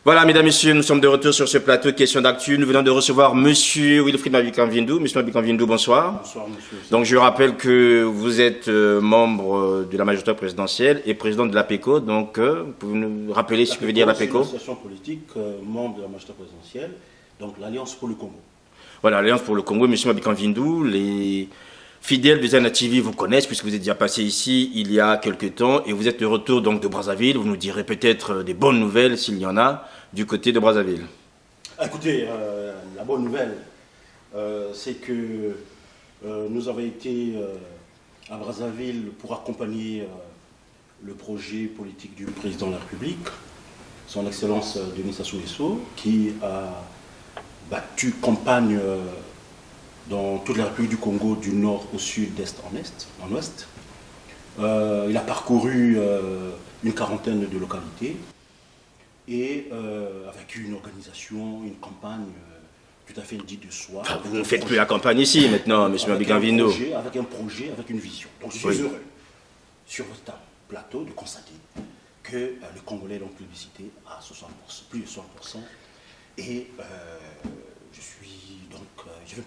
Voilà, mesdames, messieurs, nous sommes de retour sur ce plateau Question d'actu. Nous venons de recevoir monsieur Wilfried Mabikan-Vindou. Monsieur Mabikan-Vindou, bonsoir. Bonsoir, monsieur. Donc, je rappelle que vous êtes membre de la majorité présidentielle et président de l'APECO. Donc, vous pouvez nous rappeler ce que veut dire l'APECO? C'est une association politique, membre de la majorité présidentielle, donc l'Alliance pour le Congo. Voilà, l'Alliance pour le Congo. Monsieur Mabikan-Vindou, les fidèles de Zana TV vous connaissent puisque vous êtes déjà passé ici il y a quelques temps et vous êtes de retour donc de Brazzaville. Vous nous direz peut-être des bonnes nouvelles s'il y en a du côté de Brazzaville. Écoutez, la bonne nouvelle, c'est que nous avons été à Brazzaville pour accompagner le projet politique du président de la République, son Excellence Denis Sassou Nguesso, qui a battu campagne dans toute la République du Congo, du nord au sud, d'est en ouest. Il a parcouru une quarantaine de localités et avec une organisation, une campagne tout à fait dite de soi. Enfin, vous ne faites plus la campagne ici maintenant, M. Mabikan-Vindou. Avec un projet, avec une vision. Donc je suis heureux, sur votre plateau, de constater que le Congolais est en publicité à 60%, plus de 60%. Et je vais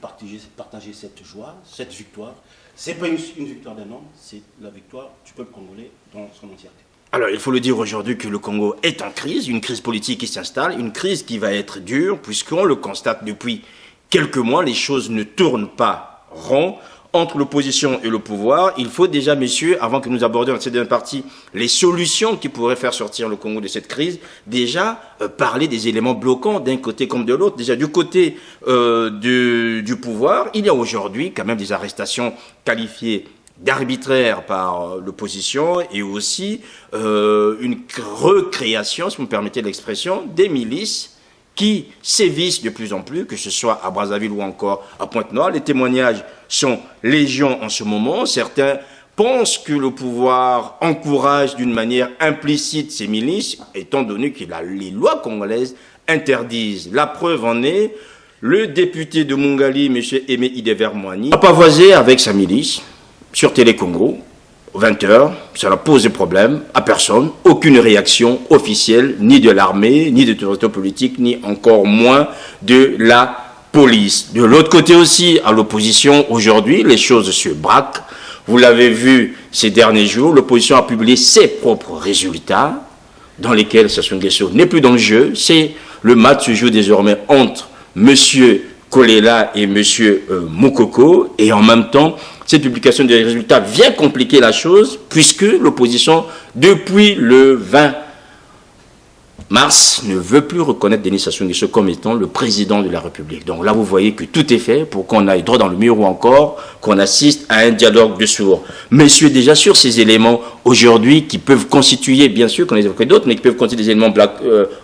partager cette joie, cette victoire. Ce n'est pas une victoire d'un homme, c'est la victoire du peuple congolais dans son entièreté. Alors, il faut le dire aujourd'hui que le Congo est en crise, une crise politique qui s'installe, une crise qui va être dure, puisqu'on le constate depuis quelques mois, les choses ne tournent pas rond. Entre l'opposition et le pouvoir, il faut déjà, messieurs, avant que nous abordions dans cette dernière partie les solutions qui pourraient faire sortir le Congo de cette crise, déjà parler des éléments bloquants d'un côté comme de l'autre. Déjà, du côté du pouvoir, il y a aujourd'hui quand même des arrestations qualifiées d'arbitraire par l'opposition et aussi une recréation, si vous me permettez l'expression, des milices qui sévissent de plus en plus, que ce soit à Brazzaville ou encore à Pointe-Noire. Les témoignages sont légion en ce moment. Certains pensent que le pouvoir encourage d'une manière implicite ces milices, étant donné que les lois congolaises interdisent. La preuve en est, le député de Mungali, M. Aimé Idever-Moigny, a pavoisé avec sa milice sur Télé Congo, 20h, ça n'a posé problème à personne, aucune réaction officielle, ni de l'armée, ni des autorités politiques, ni encore moins de la police. De l'autre côté aussi, à l'opposition, aujourd'hui, les choses se braquent. Vous l'avez vu ces derniers jours, l'opposition a publié ses propres résultats, dans lesquels Sassou Nguesso n'est plus dans le jeu. C'est le match se joue désormais entre M. Kolela et M. Moukoko, et en même temps, cette publication des résultats vient compliquer la chose, puisque l'opposition, depuis le 20 mars, ne veut plus reconnaître Denis Sassou Nguesso comme étant le président de la République. Donc là, vous voyez que tout est fait pour qu'on aille droit dans le mur ou encore qu'on assiste à un dialogue de sourds. Messieurs, déjà sur ces éléments aujourd'hui qui peuvent constituer, bien sûr, qu'on les évoquait d'autres, mais qui peuvent constituer des éléments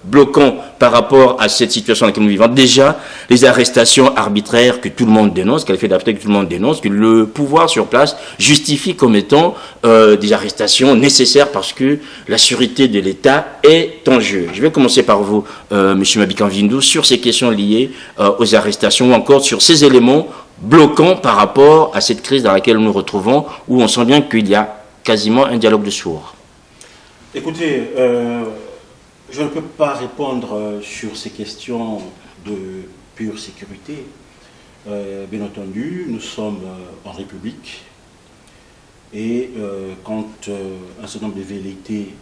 bloquants par rapport à cette situation dans laquelle nous vivons. Déjà, les arrestations arbitraires que tout le monde dénonce, qualifiées d'arbitraires que tout le monde dénonce, que le pouvoir sur place justifie comme étant des arrestations nécessaires parce que la sûreté de l'État est en jeu. Je vais commencer par vous, M. Mabikan-Vindou, sur ces questions liées aux arrestations ou encore sur ces éléments bloquants par rapport à cette crise dans laquelle nous nous retrouvons, où on sent bien qu'il y a quasiment un dialogue de sourds. Écoutez, je ne peux pas répondre sur ces questions de pure sécurité. Bien entendu, nous sommes en République et quand un certain nombre de velléités,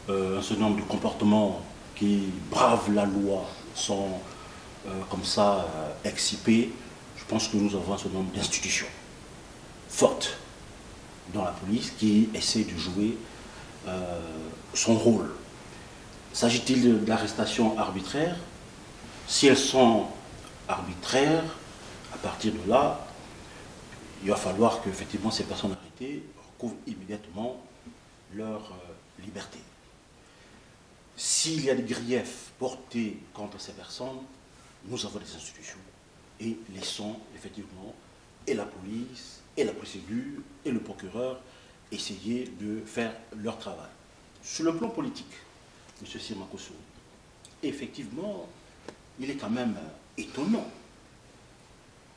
un certain nombre de comportements qui bravent la loi sont comme ça excipés, je pense que nous avons un certain nombre d'institutions fortes dans la police qui essaient de jouer son rôle. S'agit-il d'arrestations arbitraires? Si elles sont arbitraires, à partir de là, il va falloir qu'effectivement ces personnes arrêtées recouvrent immédiatement leur liberté. S'il y a des griefs portés contre ces personnes, nous avons des institutions et laissons effectivement et la police, et la procédure, et le procureur essayer de faire leur travail. Sur le plan politique, M. Simakosso, effectivement, il est quand même étonnant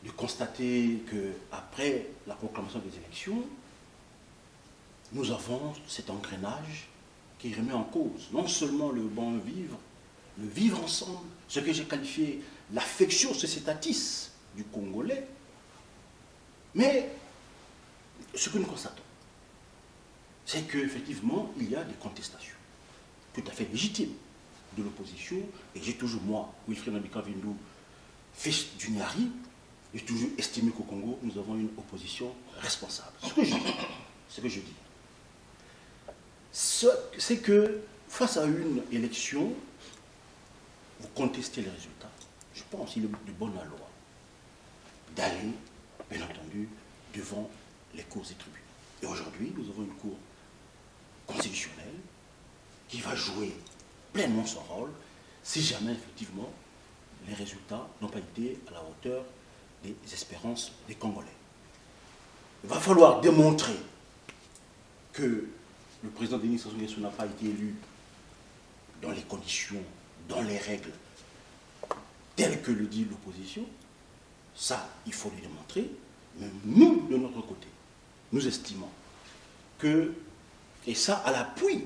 de constater qu'après la proclamation des élections, nous avons cet engrenage qui remet en cause non seulement le bon vivre le vivre ensemble, ce que j'ai qualifié l'affectio societatis du Congolais. Mais ce que nous constatons, c'est qu'effectivement, il y a des contestations tout à fait légitimes de l'opposition. Et j'ai toujours, moi, Wilfred Nabika Vindou, fils du Nyari, j'ai toujours estimé qu'au Congo, nous avons une opposition responsable. Ce que je dis, c'est que face à une élection, vous contestez les résultats. Je pense qu'il est de bonne loi d'aller, bien entendu, devant les cours et tribunaux. Et aujourd'hui, nous avons une cour constitutionnelle qui va jouer pleinement son rôle si jamais, effectivement, les résultats n'ont pas été à la hauteur des espérances des Congolais. Il va falloir démontrer que le président Denis Sassou Nguesso n'a pas été élu dans les conditions, dans les règles telles que le dit l'opposition. Ça, il faut le démontrer. Mais nous, de notre côté, nous estimons que, et ça à l'appui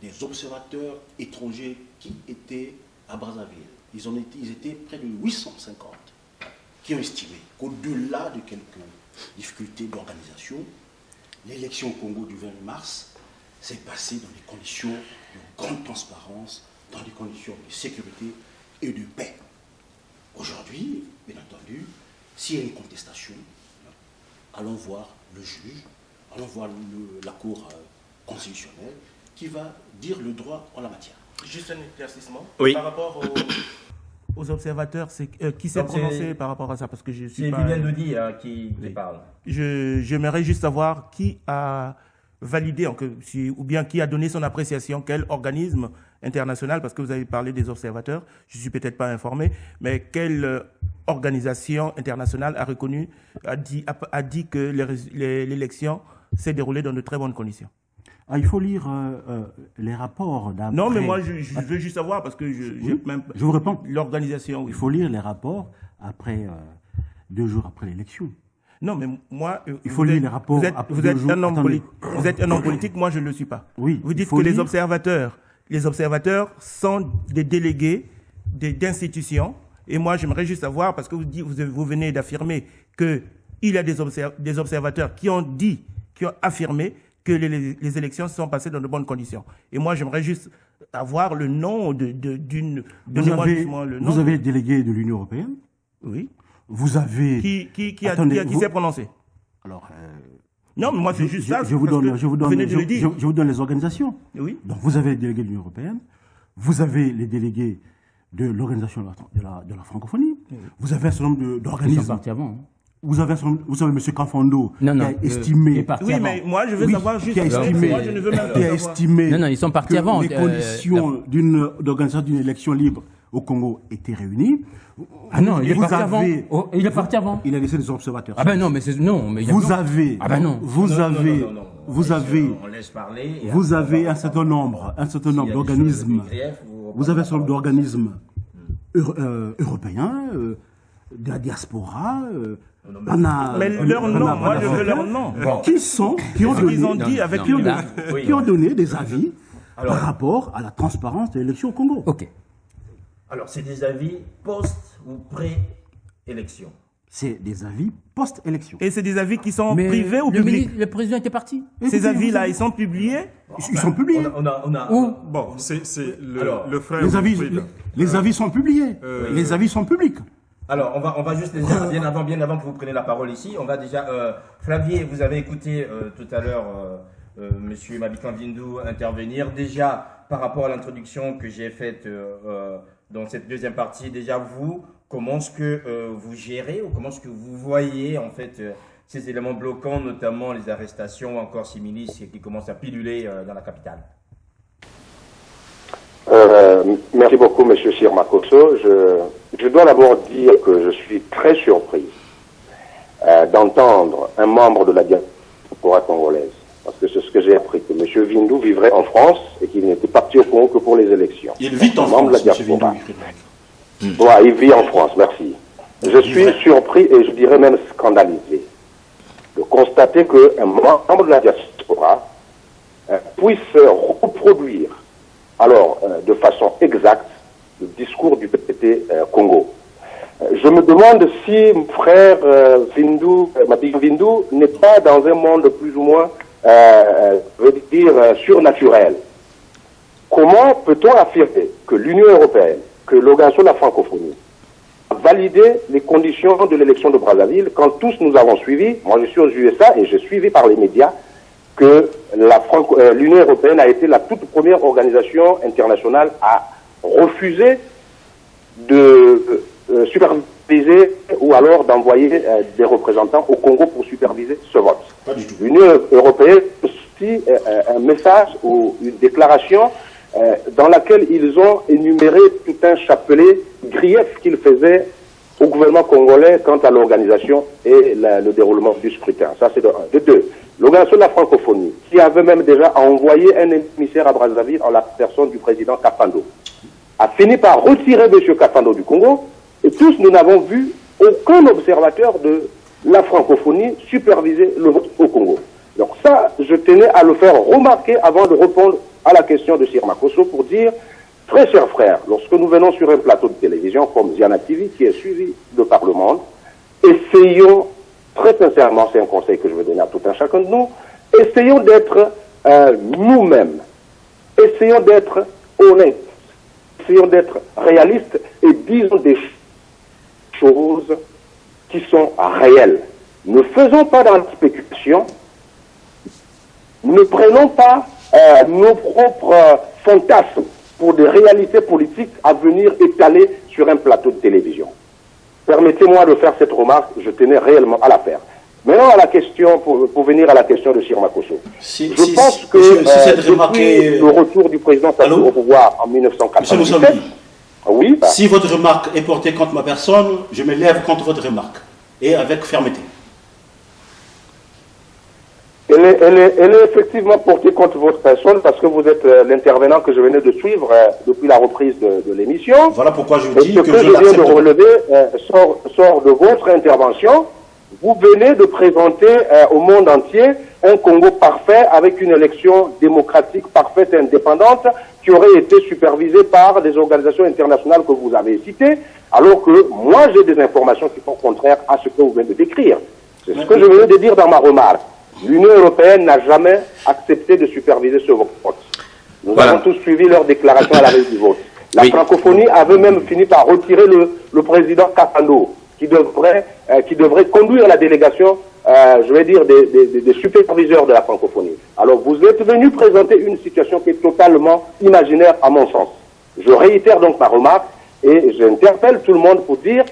des observateurs étrangers qui étaient à Brazzaville, ils étaient près de 850, qui ont estimé qu'au-delà de quelques difficultés d'organisation, l'élection au Congo du 20 mars s'est passée dans des conditions de grande transparence, dans des conditions de sécurité et de paix. Aujourd'hui, bien entendu, s'il y a une contestation, allons voir le juge, allons voir la Cour constitutionnelle qui va dire le droit en la matière. Juste un éclaircissement par rapport aux observateurs, qui s'est prononcé par rapport à ça, parce que je suis pas... C'est Julien Dodi qui parle. J'aimerais juste savoir qui a validé, ou bien qui a donné son appréciation, quel organisme international, parce que vous avez parlé des observateurs, je ne suis peut-être pas informé, mais quelle organisation internationale a dit que l'élection s'est déroulée dans de très bonnes conditions? Il faut lire les rapports d'après. Non, mais moi, je veux juste savoir, parce que je vous réponds. L'organisation, oui. Il faut lire les rapports après 2 jours après l'élection. Non, mais moi... Il faut lire les rapports après 2 jours. Vous êtes un homme politique, moi, je ne le suis pas. Oui. Vous dites que les observateurs sont des délégués d'institutions. Et moi, j'aimerais juste savoir, parce que vous venez d'affirmer qu'il y a des observateurs qui ont affirmé que les élections sont passées dans de bonnes conditions. Et moi, j'aimerais juste avoir le nom d'une... Vous avez les délégués de l'Union européenne. Oui. Vous avez... Qui s'est prononcé? Alors... non, mais moi, c'est juste ça. Je vous donne les organisations. Oui. Donc, vous avez les délégués de l'Union européenne. Vous avez les délégués de l'Organisation de la francophonie. Oui. Vous avez un certain nombre d'organismes. Ils sont partis avant. Vous avez M. Kafondo qui a estimé... mais moi, je veux savoir juste... Qui a estimé... Non, ils sont partis avant. Les conditions d'organisation d'une élection libre au Congo étaient réunies. Ah non, il est parti avant. Il est parti avant. Il a laissé des observateurs. Ah ben non, mais vous avez... Ah ben non. Vous avez... On laisse parler. Vous avez un certain nombre d'organismes. Vous avez un certain nombre d'organismes européens, de la diaspora... mais leur nom, moi je veux leur nom. Qui ont donné des avis par rapport à la transparence de l'élection au Congo. Ok. Alors, c'est des avis post- ou pré-élection? C'est des avis post-élection. Et c'est des avis qui sont privés ou publics? Le président était parti. Ces avis-là, ils sont publiés? Ils sont publiés. Bon, c'est le frère. Les avis sont publiés. Les avis sont publics. Alors, on va juste bien avant que vous preniez la parole ici, on va déjà... Flavier, vous avez écouté tout à l'heure Monsieur Mabikan Vindou intervenir. Déjà, par rapport à l'introduction que j'ai faite dans cette deuxième partie, déjà vous, comment est-ce que vous gérez ou comment est-ce que vous voyez en fait ces éléments bloquants, notamment les arrestations ou encore ces milices qui commencent à piluler dans la capitale? Merci beaucoup, Monsieur Sirmakosso. Je dois d'abord dire que je suis très surpris d'entendre un membre de la diaspora congolaise, parce que c'est ce que j'ai appris, que M. Vindou vivrait en France et qu'il n'était parti au Congo que pour les élections. Il vit en France, M. Vindou. Il vit en France, merci. Je suis surpris et je dirais même scandalisé de constater qu'un membre de la diaspora puisse reproduire alors de façon exacte le discours du PPT Congo. Je me demande si mon frère Mabika Vindu n'est pas dans un monde plus ou moins, surnaturel. Comment peut-on affirmer que l'Union européenne, que l'Organisation de la francophonie, a validé les conditions de l'élection de Brazzaville quand tous nous avons suivi, moi je suis aux USA et j'ai suivi par les médias, que l'Union européenne a été la toute première organisation internationale à refuser de superviser ou alors d'envoyer des représentants au Congo pour superviser ce vote. L'Union européenne a aussi un message ou une déclaration dans laquelle ils ont énuméré tout un chapelet griefs qu'ils faisaient au gouvernement congolais quant à l'organisation et le déroulement du scrutin. Ça, c'est de un. De deux, l'organisation de la francophonie, qui avait même déjà envoyé un émissaire à Brazzaville en la personne du président Kafando, a fini par retirer M. Kafando du Congo, et tous, nous n'avons vu aucun observateur de la francophonie superviser le vote au Congo. Donc ça, je tenais à le faire remarquer avant de répondre à la question de Sir Makosso pour dire, très chers frères, lorsque nous venons sur un plateau de télévision comme Ziana TV, qui est suivi de par le monde, essayons, très sincèrement, c'est un conseil que je veux donner à tout un chacun de nous, essayons d'être nous-mêmes, essayons d'être honnêtes, essayons d'être réalistes et disons des choses qui sont réelles. Ne faisons pas dans la spéculation, ne prenons pas nos propres fantasmes pour des réalités politiques à venir étaler sur un plateau de télévision. Permettez-moi de faire cette remarque, je tenais réellement à la faire. Maintenant, à la question, pour venir à la question de Sir Makosso. Je pense que depuis le retour du président Sassou au pouvoir en 1997, oui, si votre remarque est portée contre ma personne, je me lève contre votre remarque, et avec fermeté. Elle est effectivement portée contre votre personne parce que vous êtes l'intervenant que je venais de suivre depuis la reprise de l'émission. Voilà pourquoi je dis que je viens de relever sort de votre intervention. Vous venez de présenter au monde entier un Congo parfait avec une élection démocratique parfaite et indépendante qui aurait été supervisée par des organisations internationales que vous avez citées, alors que moi j'ai des informations qui sont contraires à ce que vous venez de décrire. C'est ce que je venais de dire dans ma remarque. L'Union européenne n'a jamais accepté de superviser ce vote. Nous avons tous suivi leur déclaration à la veille du vote. La francophonie avait même fini par retirer le président Kafando, qui devrait conduire la délégation, je vais dire, des superviseurs de la francophonie. Alors vous êtes venu présenter une situation qui est totalement imaginaire à mon sens. Je réitère donc ma remarque et j'interpelle tout le monde pour dire,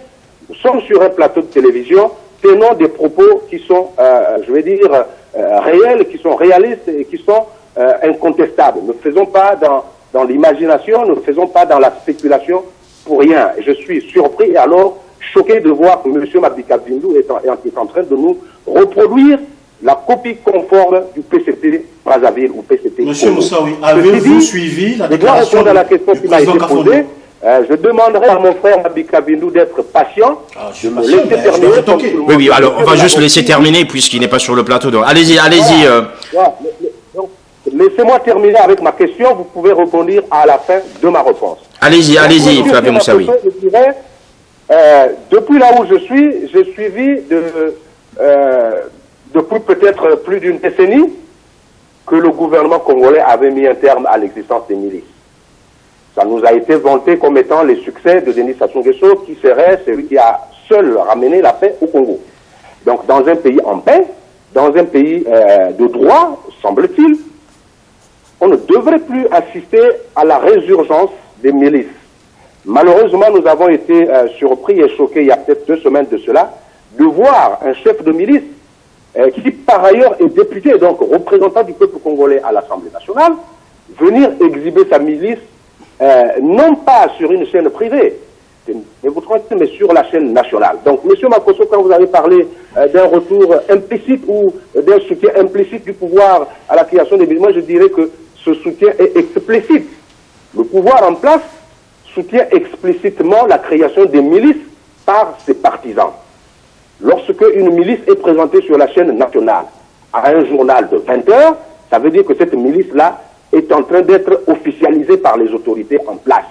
nous sommes sur un plateau de télévision, tenons des propos qui sont, je vais dire, réels, qui sont réalistes et qui sont incontestables. Ne faisons pas dans l'imagination, ne faisons pas dans la spéculation pour rien. Je suis surpris et alors choqué de voir que M. Mabika Vindu est en train de nous reproduire la copie conforme du PCT Brazzaville ou PCT Monsieur Moussaoui, avez-vous suivi la déclaration de la question qui m'a été posée? Je demanderai à mon frère Mabika Vindu d'être patient, de me laisser terminer. Oui, alors on va juste laisser terminer puisqu'il n'est pas sur le plateau. Donc allez-y. Laissez-moi terminer avec ma question, vous pouvez répondre à la fin de ma réponse. Allez-y, Flavien Moussaoui. Depuis là où je suis, j'ai suivi depuis peut-être plus d'une décennie que le gouvernement congolais avait mis un terme à l'existence des milices. Ça nous a été vanté comme étant les succès de Denis Sassou Nguesso, qui serait celui qui a seul ramené la paix au Congo. Donc dans un pays en paix, dans un pays de droit, semble-t-il, on ne devrait plus assister à la résurgence des milices. Malheureusement, nous avons été surpris et choqués il y a peut-être 2 semaines de cela, de voir un chef de milice qui par ailleurs est député, donc représentant du peuple congolais à l'Assemblée nationale, venir exhiber sa milice non pas sur une chaîne privée, mais sur la chaîne nationale. Donc, M. Makosso, quand vous avez parlé d'un retour implicite ou d'un soutien implicite du pouvoir à la création des milices, moi je dirais que ce soutien est explicite. Le pouvoir en place soutient explicitement la création des milices par ses partisans. Lorsque une milice est présentée sur la chaîne nationale à un journal de 20 heures, ça veut dire que cette milice-là est en train d'être officialisé par les autorités en place.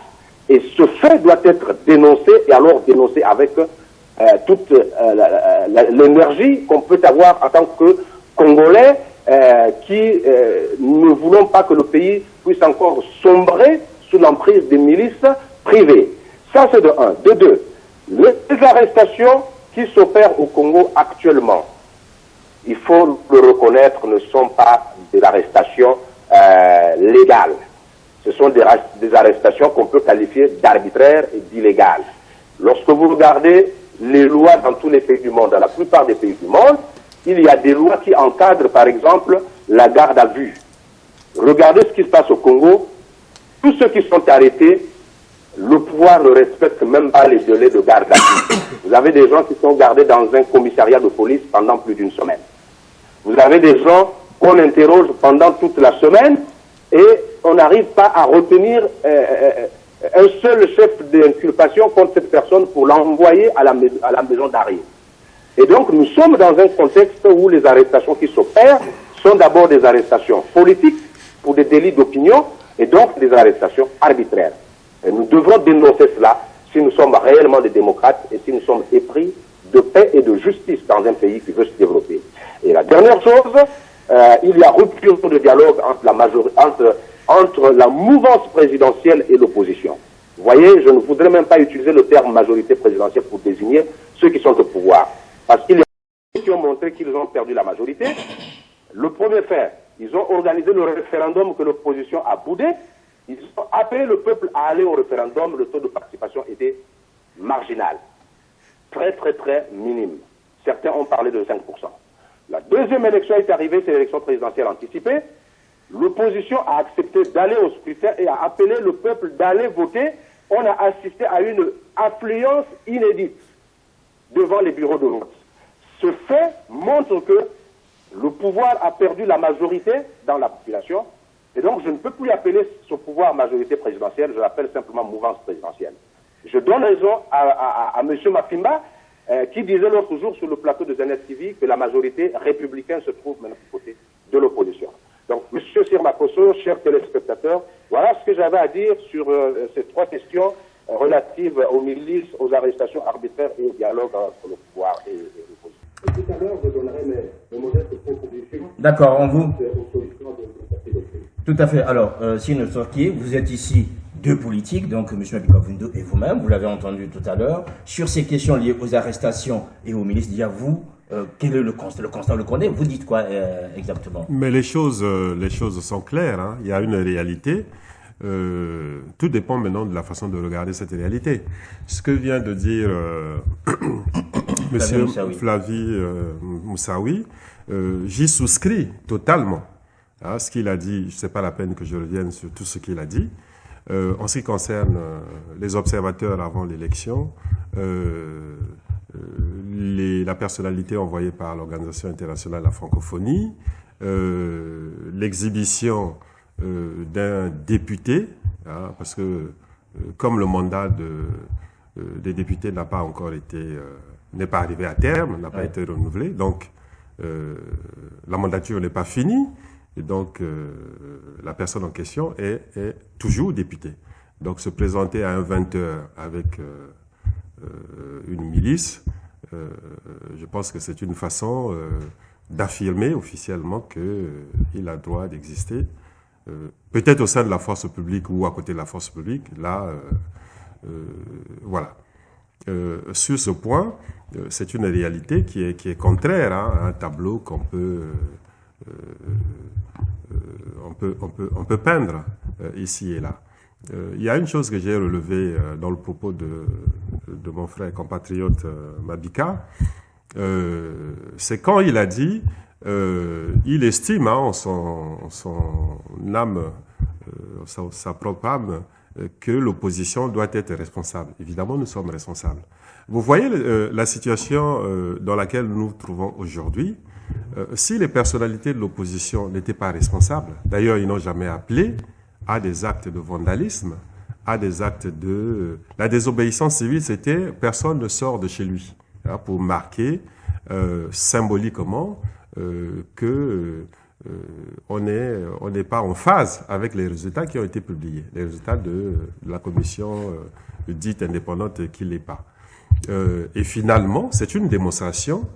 Et ce fait doit être dénoncé, et alors dénoncé avec toute l'énergie qu'on peut avoir en tant que Congolais qui ne voulons pas que le pays puisse encore sombrer sous l'emprise des milices privées. Ça, c'est de un. De deux, les arrestations qui s'opèrent au Congo actuellement, il faut le reconnaître, ne sont pas des arrestations légales. Ce sont des arrestations qu'on peut qualifier d'arbitraires et d'illégales. Lorsque vous regardez les lois dans tous les pays du monde, dans la plupart des pays du monde, il y a des lois qui encadrent, par exemple, la garde à vue. Regardez ce qui se passe au Congo. Tous ceux qui sont arrêtés, le pouvoir ne respecte même pas les délais de garde à vue. Vous avez des gens qui sont gardés dans un commissariat de police pendant plus d'une semaine. Vous avez des gens qu'on interroge pendant toute la semaine et on n'arrive pas à retenir un seul chef d'inculpation contre cette personne pour l'envoyer à la maison d'arrêt. Et donc nous sommes dans un contexte où les arrestations qui s'opèrent sont d'abord des arrestations politiques pour des délits d'opinion et donc des arrestations arbitraires. Et nous devrons dénoncer cela si nous sommes réellement des démocrates et si nous sommes épris de paix et de justice dans un pays qui veut se développer. Et la dernière chose, il y a rupture de dialogue entre la mouvance présidentielle et l'opposition. Vous voyez, je ne voudrais même pas utiliser le terme majorité présidentielle pour désigner ceux qui sont au pouvoir. Parce qu'il y a ceux qui ont montré qu'ils ont perdu la majorité. Le premier fait, ils ont organisé le référendum que l'opposition a boudé. Ils ont appelé le peuple à aller au référendum. Le taux de participation était marginal. Très, très, très minime. Certains ont parlé de 5%. La deuxième élection est arrivée, c'est l'élection présidentielle anticipée. L'opposition a accepté d'aller au scrutin et a appelé le peuple d'aller voter. On a assisté à une affluence inédite devant les bureaux de vote. Ce fait montre que le pouvoir a perdu la majorité dans la population. Et donc, je ne peux plus appeler ce pouvoir majorité présidentielle, je l'appelle simplement mouvance présidentielle. Je donne raison à M. Mafimba, qui disait l'autre jour sur le plateau de Zenet TV que la majorité républicaine se trouve maintenant du côté de l'opposition. Donc, M. Sirmakosso, chers téléspectateurs, voilà ce que j'avais à dire sur ces trois questions relatives aux milices, aux arrestations arbitraires et au dialogue entre le pouvoir et l'opposition. Tout à l'heure, je donnerai mes modestes propositions. D'accord, on vous. Tout à fait. Alors, Sino Sorki, vous êtes ici deux politiques, donc M. Mabika-Vundo et vous-même, vous l'avez entendu tout à l'heure, sur ces questions liées aux arrestations et aux milices. Déjà, vous, quel est le constat? Le constat, on le connaît. Vous dites quoi exactement? Mais les choses sont claires. Hein. Il y a une réalité. Tout dépend maintenant de la façon de regarder cette réalité. Ce que vient de dire Monsieur Flavie Moussaoui, j'y souscris totalement. Hein, ce qu'il a dit, ce n'est pas la peine que je revienne sur tout ce qu'il a dit. En ce qui concerne les observateurs avant l'élection, la personnalité envoyée par l'Organisation internationale de la francophonie, l'exhibition d'un député, hein, parce que comme le mandat des députés n'a pas encore été, n'est pas arrivé à terme, n'a pas été renouvelé, donc la mandature n'est pas finie, et donc la personne en question est toujours députée. Donc se présenter à un 20h avec une milice, je pense que c'est une façon d'affirmer officiellement qu'il a le droit d'exister. Peut-être au sein de la force publique ou à côté de la force publique, là, voilà. Sur ce point, c'est une réalité qui est contraire à un tableau qu'on peut, on peut peindre ici et là. Il y a une chose que j'ai relevée dans le propos de mon frère compatriote Mabika, c'est quand il a dit il estime en son âme, sa propre âme, que l'opposition doit être responsable. Évidemment, nous sommes responsables. Vous voyez la situation dans laquelle nous nous trouvons aujourd'hui. Si les personnalités de l'opposition n'étaient pas responsables, d'ailleurs, ils n'ont jamais appelé à des actes de vandalisme, à des actes de... La désobéissance civile, c'était personne ne sort de chez lui, hein, pour marquer symboliquement que on n'est pas en phase avec les résultats qui ont été publiés, les résultats de la commission dite indépendante qui l'est pas. Et finalement, c'est une démonstration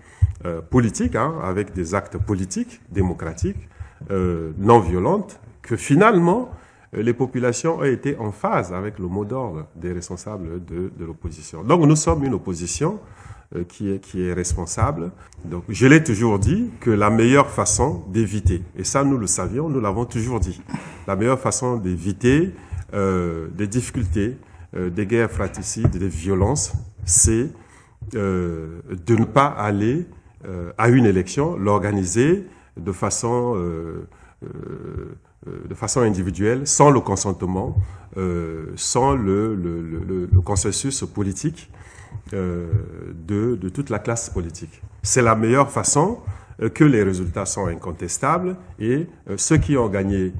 politique, avec des actes politiques, démocratiques, non violentes, que finalement, les populations ont été en phase avec le mot d'ordre des responsables de l'opposition. Donc nous sommes une opposition qui est responsable. Donc je l'ai toujours dit que la meilleure façon d'éviter, et ça nous le savions, nous l'avons toujours dit, la meilleure façon d'éviter des difficultés, des guerres fratricides, des violences, c'est de ne pas aller à une élection, l'organiser de façon individuelle, sans le consentement, sans le consensus politique de toute la classe politique. C'est la meilleure façon que les résultats sont incontestables et ceux qui ont gagné,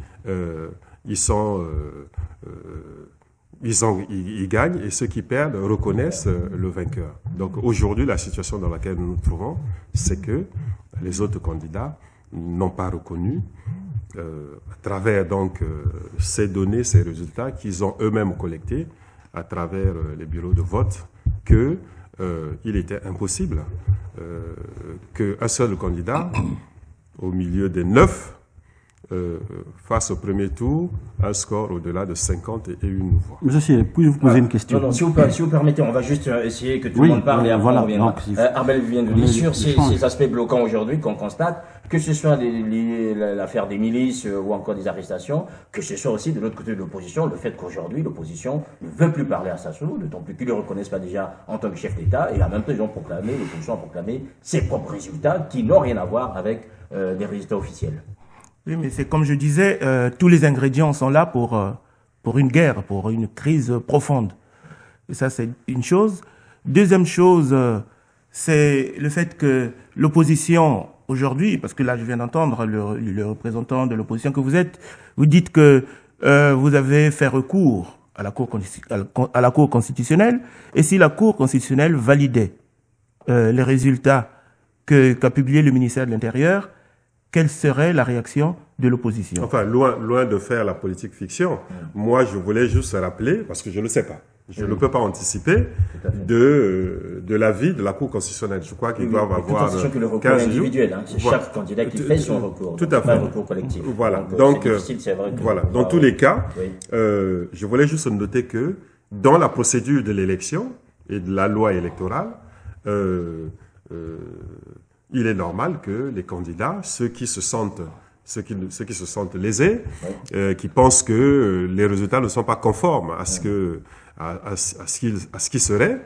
ils gagnent et ceux qui perdent reconnaissent le vainqueur. Donc aujourd'hui, la situation dans laquelle nous nous trouvons, c'est que les autres candidats n'ont pas reconnu à travers donc ces données, ces résultats qu'ils ont eux-mêmes collectés à travers les bureaux de vote, que il était impossible qu'un seul candidat, au milieu des 9, fasse au premier tour un score au-delà de 51 voix. Monsieur, puis-je vous poser une question? Non, si vous permettez, on va juste essayer que tout le monde parle et après on reviendra. Arbel vient de dire sur ces aspects bloquants aujourd'hui qu'on constate, que ce soit l'affaire des milices ou encore des arrestations, que ce soit aussi de l'autre côté de l'opposition, le fait qu'aujourd'hui l'opposition ne veut plus parler à Sassou, d'autant plus qu'ils ne le reconnaissent pas déjà en tant que chef d'État, et en même temps l'opposition a proclamé ses propres résultats qui n'ont rien à voir avec des résultats officiels. Oui, mais c'est comme je disais, tous les ingrédients sont là pour une guerre, pour une crise profonde. Et ça, c'est une chose. Deuxième chose, c'est le fait que l'opposition aujourd'hui, parce que là, je viens d'entendre le représentant de l'opposition que vous êtes, vous dites que vous avez fait recours à la Cour constitutionnelle, et si la Cour constitutionnelle validait les résultats qu'a publié le ministère de l'Intérieur, quelle serait la réaction de l'opposition? Enfin, loin de faire la politique fiction, moi je voulais juste rappeler, parce que je ne le sais pas, je ne peux pas anticiper de l'avis de la Cour constitutionnelle. Je crois qu'ils doivent avoir 15 que le recours est individuel, c'est chaque candidat qui fait son recours. Tout à fait. Pas un recours collectif. Voilà. Donc, c'est vrai que voilà. Dans tous les cas, je voulais juste noter que dans la procédure de l'élection et de la loi électorale, il est normal que les candidats, ceux qui se sentent lésés, qui pensent que les résultats ne sont pas conformes à ce qui serait,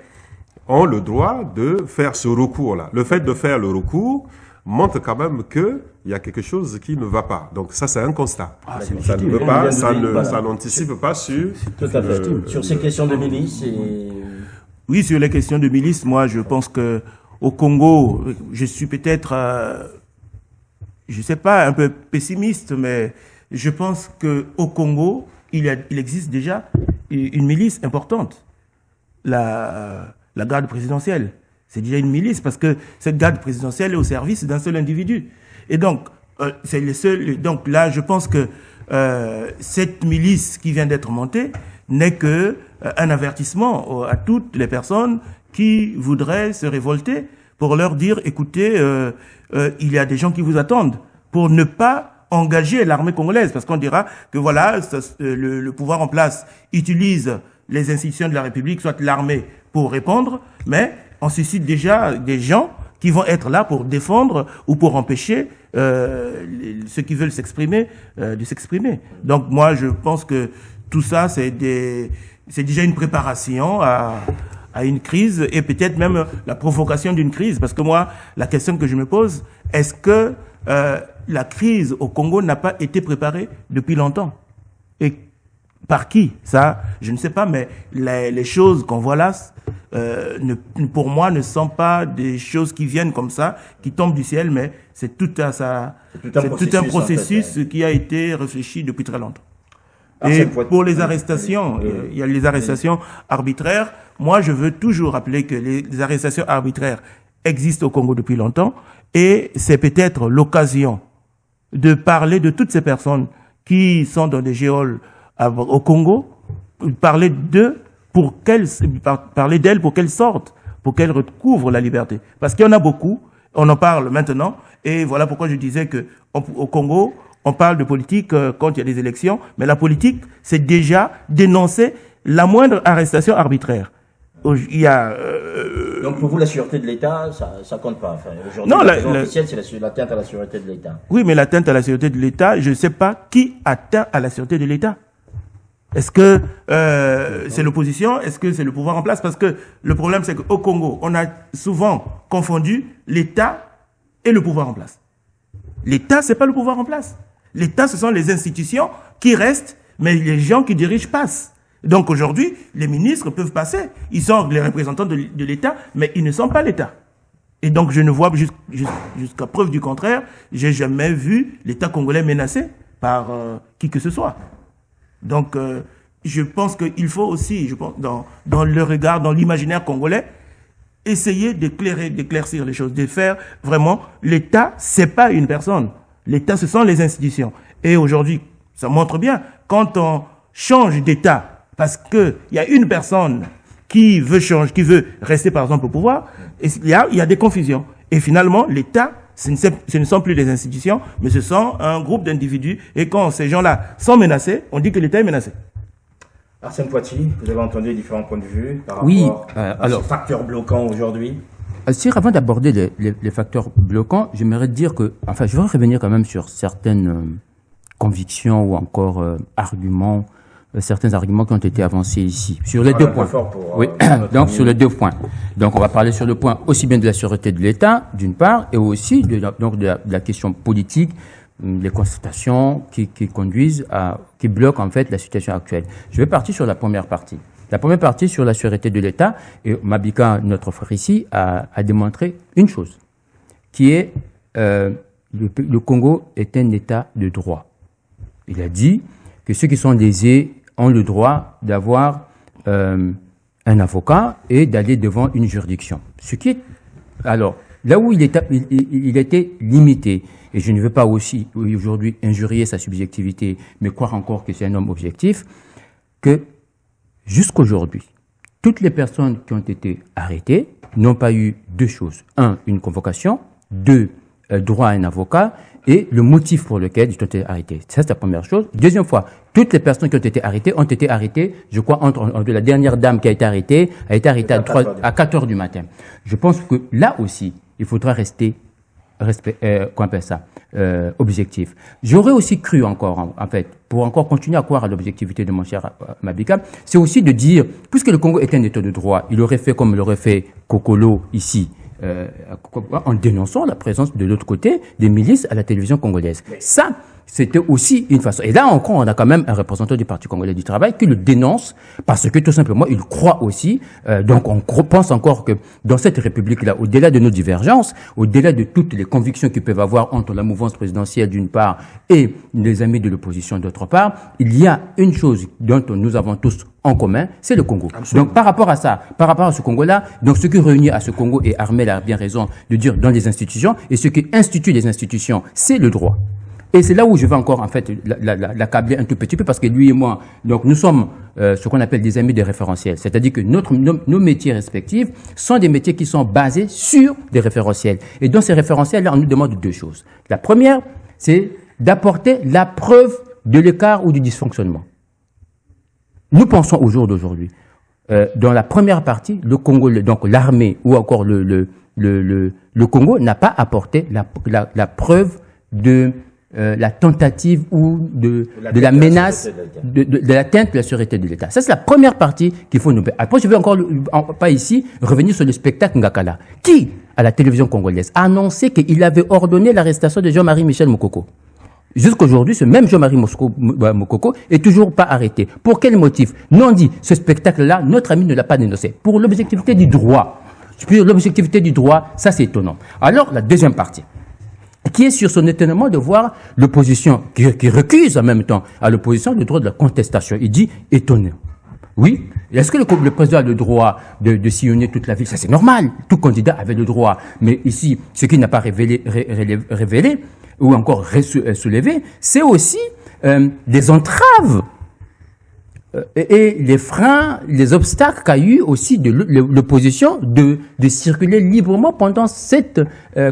ont le droit de faire ce recours-là. Le fait de faire le recours montre quand même qu'il y a quelque chose qui ne va pas. Donc ça, c'est un constat. Ça ne veut pas, ça n'anticipe pas sur... Tout à fait. Sur ces questions de milice Oui, sur les questions de milice, moi, je pense que au Congo, je suis peut-être, je sais pas, un peu pessimiste, mais je pense que au Congo, il existe déjà une milice importante. La garde présidentielle, c'est déjà une milice parce que cette garde présidentielle est au service d'un seul individu. Et donc, c'est le seul. Donc là, je pense que cette milice qui vient d'être montée n'est que un avertissement à toutes les personnes qui voudraient se révolter pour leur dire, écoutez, il y a des gens qui vous attendent, pour ne pas engager l'armée congolaise, parce qu'on dira que voilà, le pouvoir en place utilise les institutions de la République, soit l'armée, pour répondre, mais on suscite déjà des gens qui vont être là pour défendre ou pour empêcher ceux qui veulent s'exprimer de s'exprimer. Donc moi, je pense que tout ça, c'est déjà une préparation à une crise et peut-être même la provocation d'une crise. Parce que moi, la question que je me pose, est-ce que la crise au Congo n'a pas été préparée depuis longtemps? Et par qui? Ça, je ne sais pas, mais les choses qu'on voit là, pour moi, ne sont pas des choses qui viennent comme ça, qui tombent du ciel, mais c'est tout un processus qui a été réfléchi depuis très longtemps. Et pour les arrestations, il y a les arrestations arbitraires. Moi, je veux toujours rappeler que les arrestations arbitraires existent au Congo depuis longtemps et c'est peut-être l'occasion de parler de toutes ces personnes qui sont dans des geôles au Congo, parler d'elles pour qu'elles sortent, pour qu'elles recouvrent la liberté. Parce qu'il y en a beaucoup, on en parle maintenant, et voilà pourquoi je disais que au Congo, on parle de politique quand il y a des élections, mais la politique, c'est déjà dénoncer la moindre arrestation arbitraire. Il y a... Donc pour vous, la sûreté de l'État, ça compte pas. Enfin, aujourd'hui, non, la raison officielle, c'est l'atteinte à la sûreté de l'État. Oui, mais l'atteinte à la sûreté de l'État, je ne sais pas qui atteint à la sûreté de l'État. Est-ce que c'est l'opposition? Est-ce que c'est le pouvoir en place? Parce que le problème, c'est qu'au Congo, on a souvent confondu l'État et le pouvoir en place. L'État, c'est pas le pouvoir en place. L'État, ce sont les institutions qui restent, mais les gens qui dirigent passent. Donc aujourd'hui, les ministres peuvent passer. Ils sont les représentants de l'État, mais ils ne sont pas l'État. Et donc je ne vois jusqu'à preuve du contraire, j'ai jamais vu l'État congolais menacé par qui que ce soit. Donc je pense qu'il faut aussi, je pense, dans le regard, dans l'imaginaire congolais, essayer d'éclaircir les choses, de faire vraiment, l'État, c'est pas une personne. L'État, ce sont les institutions. Et aujourd'hui, ça montre bien, quand on change d'État, parce que il y a une personne qui veut changer, qui veut rester par exemple au pouvoir, et il y a des confusions. Et finalement, l'État, ce ne sont plus des institutions, mais ce sont un groupe d'individus. Et quand ces gens-là sont menacés, on dit que l'État est menacé. Arsène Poitiers, vous avez entendu différents points de vue par rapport à ces facteurs bloquants aujourd'hui. Avant d'aborder les facteurs bloquants, j'aimerais dire que, enfin, je vais revenir quand même sur certaines convictions ou encore arguments, certains arguments qui ont été avancés ici. Sur les deux points. Oui, donc sur les 2 points. Donc on va parler sur le point aussi bien de la sûreté de l'État, d'une part, et aussi de la question politique, les constatations qui conduisent qui bloquent en fait la situation actuelle. Je vais partir sur la première partie. La première partie sur la sûreté de l'État, et Mabika, notre frère ici, a démontré une chose, qui est le Congo est un État de droit. Il a dit que ceux qui sont lésés ont le droit d'avoir un avocat et d'aller devant une juridiction. Ce qui est, alors, là où il était limité, et je ne veux pas aussi aujourd'hui injurier sa subjectivité, mais croire encore que c'est un homme objectif, que jusqu'aujourd'hui, toutes les personnes qui ont été arrêtées n'ont pas eu 2 choses. 1, une convocation. 2, droit à un avocat. Et le motif pour lequel ils ont été arrêtés. Ça, c'est la première chose. Deuxième fois, toutes les personnes qui ont été arrêtées, je crois, entre la dernière dame qui a été arrêtée à 4 heures du matin. Je pense que là aussi, il faudra rester objectif. J'aurais aussi cru encore, en fait, pour encore continuer à croire à l'objectivité de mon cher Mabika, c'est aussi de dire, puisque le Congo est un État de droit, il aurait fait comme l'aurait fait Kokolo ici, en dénonçant la présence de l'autre côté des milices à la télévision congolaise. Ça, c'était aussi une façon. Et là encore, on a quand même un représentant du Parti congolais du travail qui le dénonce parce que tout simplement, il croit aussi. Donc, on pense encore que dans cette République-là, au-delà de nos divergences, au-delà de toutes les convictions qu'ils peuvent avoir entre la mouvance présidentielle d'une part et les amis de l'opposition d'autre part, il y a une chose dont nous avons tous en commun, c'est le Congo. Absolument. Donc, par rapport à ça, par rapport à ce Congo-là, donc ce qui réunit à ce Congo, et Armel a bien raison de dire dans les institutions, et ce qui institue les institutions, c'est le droit. Et c'est là où je vais encore, en fait, l'accabler un tout petit peu, parce que lui et moi, donc, nous sommes ce qu'on appelle des amis de référentiels. C'est-à-dire que nos métiers respectifs sont des métiers qui sont basés sur des référentiels. Et dans ces référentiels-là, on nous demande 2 choses. La première, c'est d'apporter la preuve de l'écart ou du dysfonctionnement. Nous pensons au jour d'aujourd'hui, dans la première partie, le Congo, donc l'armée ou encore le Congo n'a pas apporté la preuve de la tentative ou de la menace, de l'atteinte de la sûreté de l'État. Ça, c'est la première partie qu'il faut nous... Après, je vais encore, pas ici, revenir sur le spectacle Ngakala, qui, à la télévision congolaise, a annoncé qu'il avait ordonné l'arrestation de Jean-Marie Michel Mokoko. Jusqu'aujourd'hui, ce même Jean-Marie Mokoko est toujours pas arrêté. Pour quel motif? Non dit, ce spectacle-là, notre ami ne l'a pas dénoncé. Pour l'objectivité du droit. Pour l'objectivité du droit, ça c'est étonnant. Alors, la deuxième partie, qui est sur son étonnement de voir l'opposition, qui recuse en même temps à l'opposition le droit de la contestation. Il dit étonné. Oui. Est-ce que le président a le droit de sillonner toute la ville? Ça c'est normal. Tout candidat avait le droit. Mais ici, ce qu'il n'a pas révélé, ou encore soulever, c'est aussi des entraves et les freins, les obstacles qu'a eu aussi de l'opposition de circuler librement pendant cette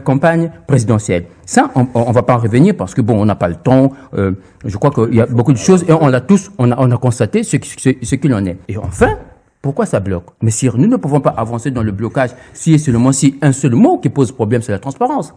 campagne présidentielle. Ça, on va pas en revenir parce que bon, on n'a pas le temps. Je crois qu'il y a beaucoup de choses et on a constaté ce qu'il en est. Et enfin, pourquoi ça bloque? Mais si nous ne pouvons pas avancer dans le blocage si et seulement si un seul mot qui pose problème, c'est la transparence.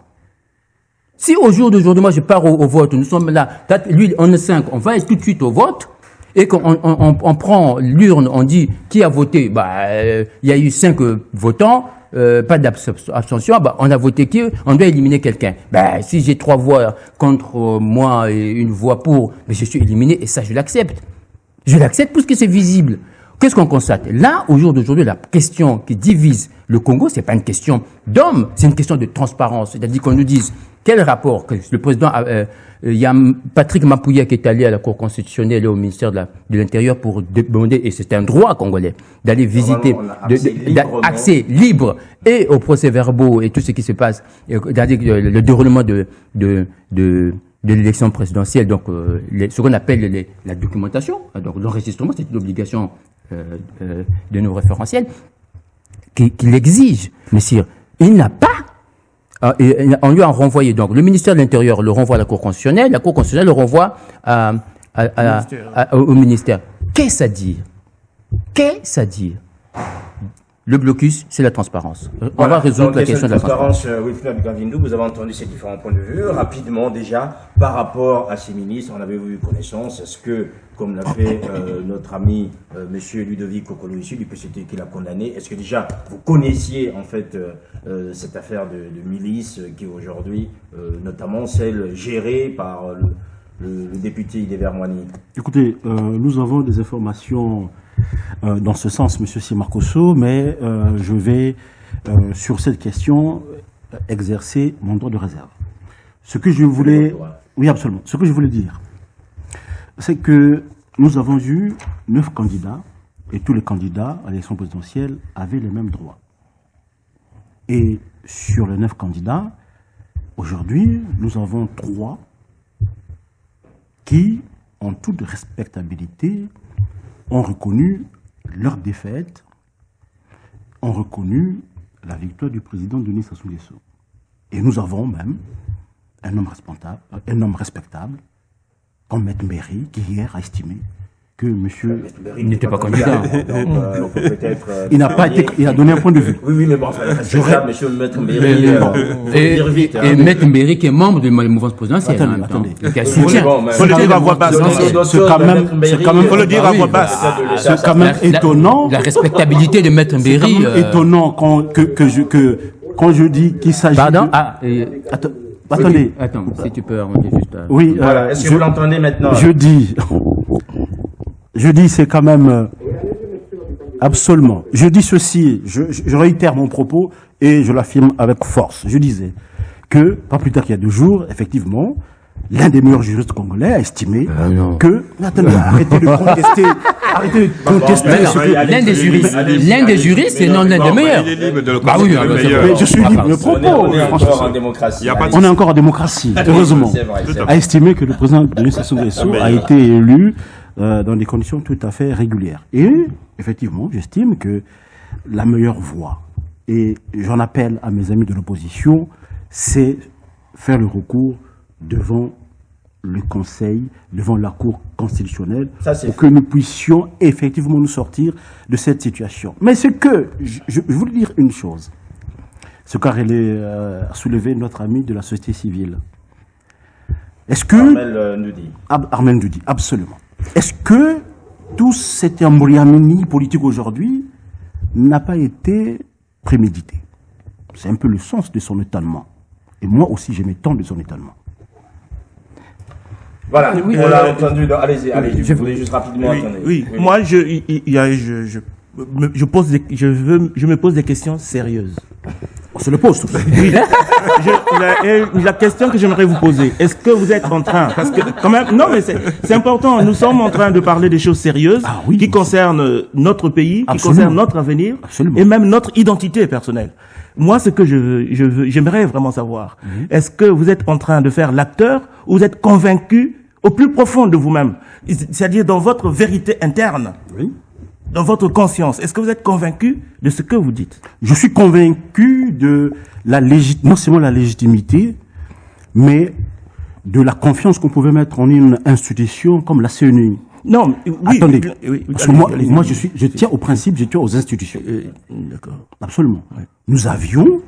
Si au jour d'aujourd'hui, moi je pars au vote, nous sommes là, lui on est 5, on va tout de suite au vote, et qu'on prend l'urne, on dit qui a voté, il y a eu 5 votants, pas d'abstention, on a voté qui, on doit éliminer quelqu'un. Si j'ai 3 voix contre moi et 1 voix pour, mais je suis éliminé, et ça je l'accepte. Je l'accepte parce que c'est visible. Qu'est-ce qu'on constate? Là, au jour d'aujourd'hui, la question qui divise le Congo, c'est pas une question d'homme, c'est une question de transparence. C'est-à-dire qu'on nous dise quel rapport que le président, il y a Patrick Mapouya qui est allé à la Cour constitutionnelle et au ministère de l'Intérieur pour demander, et c'est un droit congolais, d'aller visiter, accès libre et aux procès-verbaux et tout ce qui se passe, le déroulement de l'élection présidentielle, donc ce qu'on appelle la documentation, donc l'enregistrement, c'est une obligation de nos référentiels qui l'exige. Mais si il n'a pas, on lui a renvoyé, donc le ministère de l'Intérieur le renvoie à la Cour constitutionnelle, la Cour constitutionnelle le renvoie au ministère. Qu'est-ce à dire? Qu'est-ce à dire? Le blocus, c'est la transparence. On va résoudre la question de la transparence. Wilfred Gavindou, vous avez entendu ces différents points de vue. Rapidement, déjà, par rapport à ces ministres, en avez-vous eu connaissance? Est-ce que, comme l'a fait notre ami Monsieur Ludovic Kokolo, issu du PCT, qui l'a condamné, est-ce que déjà vous connaissiez en fait cette affaire de milice qui est aujourd'hui, notamment celle gérée par le député Idéver Moigny? Écoutez, nous avons des informations dans ce sens, Monsieur Simarkosso, mais je vais, sur cette question, exercer mon droit de réserve. Ce que je voulais... Oui, absolument. Ce que je voulais dire, c'est que nous avons eu 9 candidats, et tous les candidats à l'élection présidentielle avaient les mêmes droits. Et sur les 9 candidats, aujourd'hui, nous avons 3 qui, en toute respectabilité, ont reconnu leur défaite, ont reconnu la victoire du président Denis Sassou Nguesso. Et nous avons même un homme respectable, comme Maître Mbéry, qui hier a estimé que monsieur... Il n'était pas candidat. Il n'a pas été... Il a donné un point de vue. Oui, mais bon, respectable, monsieur Maître Mbéry. Et Maître Mbéry qui est membre de la mouvance présidentielle. Attendez. Qui a soutien. Faut le dire à voix basse. C'est quand même... Faut le dire à voix basse. C'est quand même étonnant. La respectabilité de Maître Mbéry... C'est étonnant quand je dis qu'il s'agit... Pardon? Attendez. Attends, si tu peux arranger juste... Oui, voilà. Est-ce que vous l'entendez maintenant? Je dis, c'est quand même absolument. Je dis ceci, je réitère mon propos et je l'affirme avec force. Je disais que, pas plus tard qu'il y a 2 jours, effectivement, l'un des meilleurs juristes congolais a estimé que... Attendez, arrêtez de contester. Arrêtez de contester. L'un des juristes, c'est non l'un des meilleurs. Bah oui, mais je suis libre de propos. On est encore en démocratie. On est encore en démocratie, heureusement. A estimé que le président Denis Sassou Nguesso a été élu dans des conditions tout à fait régulières. Et effectivement, j'estime que la meilleure voie, et j'en appelle à mes amis de l'opposition, c'est faire le recours devant le Conseil, devant la Cour constitutionnelle, pour que nous puissions effectivement nous sortir de cette situation. Mais ce que, je voulais dire une chose, ce qu'a soulevé notre ami de la société civile. Est-ce que... Armel Ndoudi, absolument. Est-ce que tout cet embryamini politique aujourd'hui n'a pas été prémédité? C'est un peu le sens de son étonnement. Et moi aussi, je m'étonne de son étonnement. Voilà, oui, on l'a entendu. Allez-y, je voulais juste rapidement attendre. Oui, moi, je me pose des questions sérieuses. On se le pose tous. Oui. La question que j'aimerais vous poser, est-ce que vous êtes en train, parce que quand même, non mais c'est important, nous sommes en train de parler des choses sérieuses qui concernent notre pays, qui concernent notre avenir et même notre identité personnelle. Moi, ce que j'aimerais vraiment savoir, est-ce que vous êtes en train de faire l'acteur ou vous êtes convaincu au plus profond de vous-même, c'est-à-dire dans votre vérité interne, dans votre conscience, est-ce que vous êtes convaincu de ce que vous dites? Je suis convaincu de non seulement la légitimité, mais de la confiance qu'on pouvait mettre en une institution comme la CNI. Non, oui. Attendez, Oui, parce que moi je tiens au principe, je tiens aux institutions. D'accord. Absolument. Ouais. Nous avions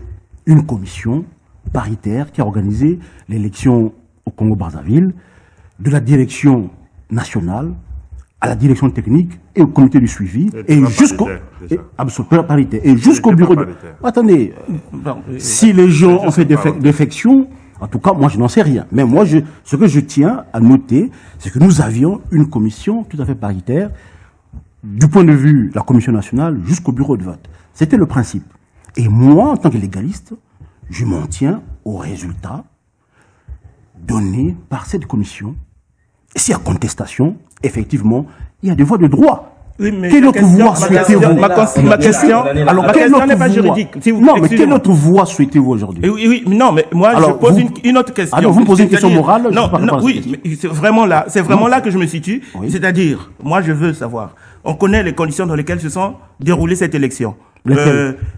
une commission paritaire qui a organisé l'élection au Congo-Brazzaville, de la direction nationale à la direction technique et au comité du suivi et jusqu'au paritaire et jusqu'au bureau de... Attendez, si les gens ont fait défection, en tout cas, moi, je n'en sais rien. Mais moi, ce que je tiens à noter, c'est que nous avions une commission tout à fait paritaire, du point de vue de la commission nationale jusqu'au bureau de vote. C'était le principe. Et moi, en tant que légaliste, je m'en tiens aux résultats donnés par cette commission. Et s'il y a contestation, effectivement, il y a des voies de droit. Oui, mais quelle autre voie souhaitez-vous? Ma question n'est pas juridique. Non, mais quelle autre voie souhaitez-vous aujourd'hui? Oui, non, mais moi, je pose une autre question. Alors, vous me posez une question morale? Non, oui, mais c'est vraiment là que je me situe. Oui. C'est-à-dire, moi, je veux savoir. On connaît les conditions dans lesquelles se sont déroulées cette élection.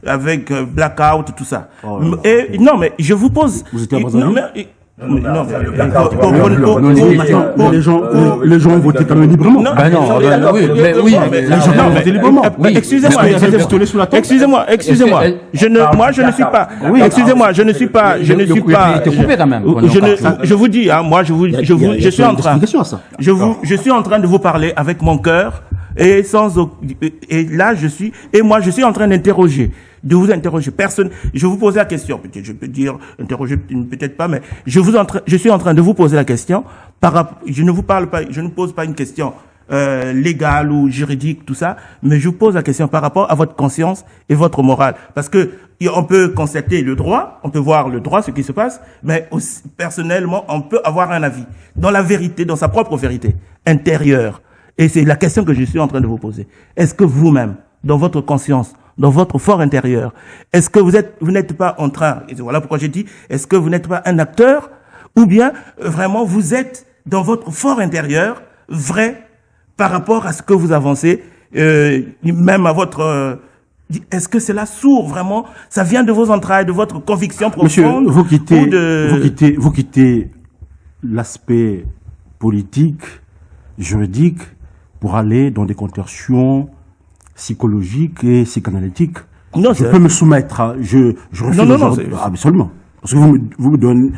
Avec blackout, tout ça. Oh, et non, mais je vous pose. Vous étiez à Brazzaville? Non, les gens ont voté quand même librement. Non, les gens ont voté librement. Excusez-moi. Moi, je ne suis pas. Excusez-moi, je ne suis pas. Je vous dis, moi, je suis en train. Je suis en train de vous parler avec mon cœur et là, je suis en train de vous interroger. Personne, je vous pose la question. Peut-être, je peux dire, interroger, peut-être pas, mais je suis en train de vous poser la question. Je ne pose pas une question, légale ou juridique, tout ça, mais je vous pose la question par rapport à votre conscience et votre morale. Parce que, on peut constater le droit, on peut voir le droit, ce qui se passe, mais aussi, personnellement, on peut avoir un avis. Dans la vérité, dans sa propre vérité intérieure. Et c'est la question que je suis en train de vous poser. Est-ce que vous-même, dans votre conscience, dans votre fort intérieur, est-ce que vous n'êtes pas en train, et voilà pourquoi j'ai dit, est-ce que vous n'êtes pas un acteur, ou bien vraiment vous êtes dans votre fort intérieur, vrai, par rapport à ce que vous avancez, même à votre... est-ce que cela sourd vraiment, ça vient de vos entrailles, de votre conviction profonde? Monsieur, vous quittez l'aspect politique, juridique, pour aller dans des contorsions psychologiques et psychanalytiques. Non, je peux me soumettre je refuse absolument. Parce que vous me demandez.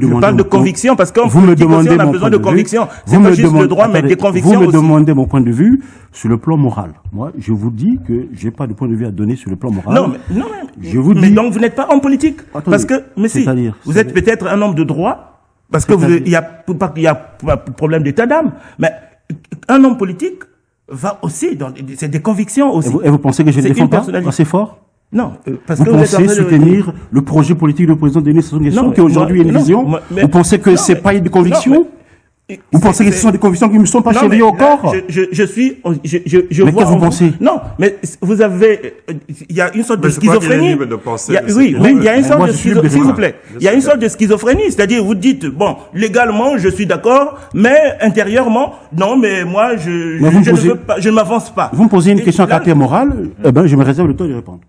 Je parle de conviction parce qu'on vous me demandez on a besoin de conviction. C'est pas juste le droit, mais des convictions vous me aussi. demandez mon point de vue sur le plan moral. Moi, je vous dis que j'ai pas de point de vue à donner sur le plan moral. Non, je vous dis. Mais donc vous n'êtes pas homme politique. Attendez, parce que, mais si, vous êtes peut-être un homme de droit, parce que il y a pas de problème d'état d'âme, mais un homme politique va aussi c'est des convictions aussi. Et vous pensez que je ne défends pas assez fort? Non, parce vous que pensez soutenir le projet politique du président Denis Sassou Nguesso qui aujourd'hui est une vision? Vous pensez que c'est pas une conviction? Vous pensez que ce sont des convictions qui ne me sont pas chevillées au corps? Je mais vois. Qu'est-ce que vous pensez? Non, mais vous avez, il y a une sorte de schizophrénie. Oui, il y a une sorte de schizophrénie, s'il vous plaît. Il y a une sorte de schizophrénie, c'est-à-dire vous dites, bon, légalement, je suis d'accord, mais intérieurement, non, mais moi, je ne m'avance pas. Vous me posez une question à caractère moral, je me réserve le temps de répondre.